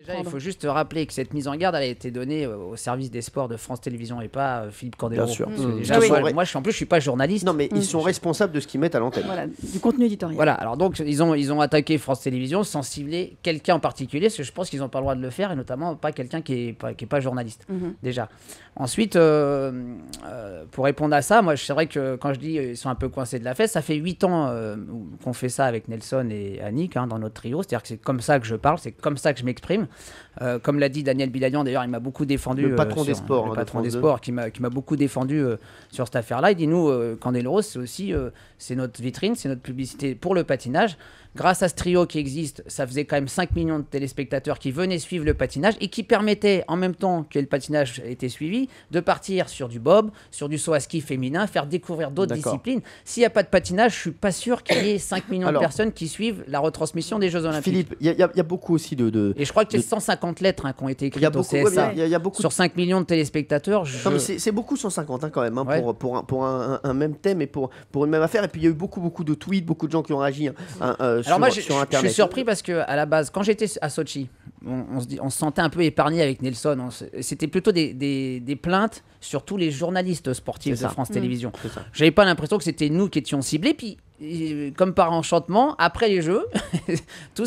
Déjà, il faut juste rappeler que cette mise en garde elle a été donnée au service des sports de France Télévisions et pas Philippe Candeloro. Bien sûr. Parce que déjà, moi, en plus, je suis pas journaliste. Non, mais ils sont responsables de ce qu'ils mettent à l'antenne. Voilà, du contenu éditorial. Voilà, alors donc ils ont attaqué France Télévisions sans cibler quelqu'un en particulier, parce que je pense qu'ils n'ont pas le droit de le faire, et notamment pas quelqu'un qui est pas journaliste, déjà. Ensuite, pour répondre à ça, moi, c'est vrai que quand je dis ils sont un peu coincés de la fesse, ça fait 8 ans qu'on fait ça avec Nelson et Annick dans notre trio, c'est-à-dire que c'est comme ça que je parle, c'est comme ça que je m'exprime. Comme l'a dit Daniel Biladian, d'ailleurs, il m'a beaucoup défendu. Le patron des sports. Le patron des sports qui m'a beaucoup défendu sur cette affaire-là. Il dit, nous, Candeloro, c'est aussi c'est notre vitrine, c'est notre publicité pour le patinage. Grâce à ce trio qui existe, ça faisait quand même 5 millions de téléspectateurs qui venaient suivre le patinage et qui permettaient, en même temps que le patinage était suivi, de partir sur du bob, sur du saut à ski féminin, faire découvrir d'autres disciplines. S'il n'y a pas de patinage, je ne suis pas sûr qu'il y ait 5 millions de personnes qui suivent la retransmission des Jeux Olympiques. Philippe, il y a beaucoup aussi de... Et je crois que c'est 150 lettres qui ont été écrites au CSA. Il y a beaucoup sur 5 millions de téléspectateurs. Non, mais c'est beaucoup 150 quand même, pour un même thème et pour une même affaire. Et puis il y a eu beaucoup de tweets, beaucoup de gens qui ont réagi sur Internet. Je suis surpris parce que à la base, quand j'étais à Sochi, on se sentait un peu épargné avec Nelson. C'était plutôt des plaintes sur tous les journalistes sportifs de France Télévisions. J'avais pas l'impression que c'était nous qui étions ciblés. Puis, comme par enchantement, après les Jeux, tout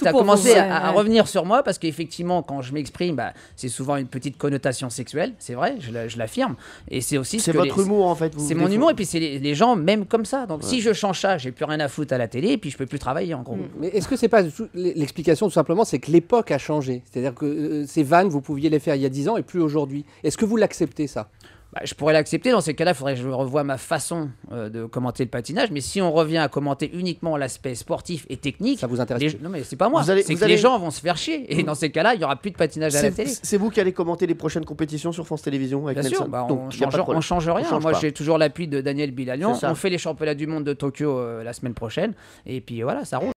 a commencé à revenir sur moi parce qu'effectivement, quand je m'exprime, c'est souvent une petite connotation sexuelle. C'est vrai, je l'affirme. Et c'est aussi c'est votre humour en fait. C'est mon humour et puis c'est les gens même comme ça. Donc si je change ça, j'ai plus rien à foutre à la télé et puis je peux plus travailler en gros. Mais est-ce que c'est pas l'explication tout simplement, c'est que l'époque a changé. C'est-à-dire que ces vannes, vous pouviez les faire il y a 10 ans et plus aujourd'hui. Est-ce que vous l'acceptez ça? Je pourrais l'accepter. Dans ces cas-là, il faudrait que je revoie ma façon de commenter le patinage. Mais si on revient à commenter uniquement l'aspect sportif et technique, ça vous intéresse Non, mais c'est pas moi. Les gens vont se faire chier. Et dans ces cas-là, il n'y aura plus de patinage à la télé. C'est vous qui allez commenter les prochaines compétitions sur France Télévisions avec Nelson. Bien sûr, on change rien. Moi, j'ai toujours l'appui de Daniel Bilalian. On fait les championnats du monde de Tokyo la semaine prochaine. Et puis voilà, ça roule.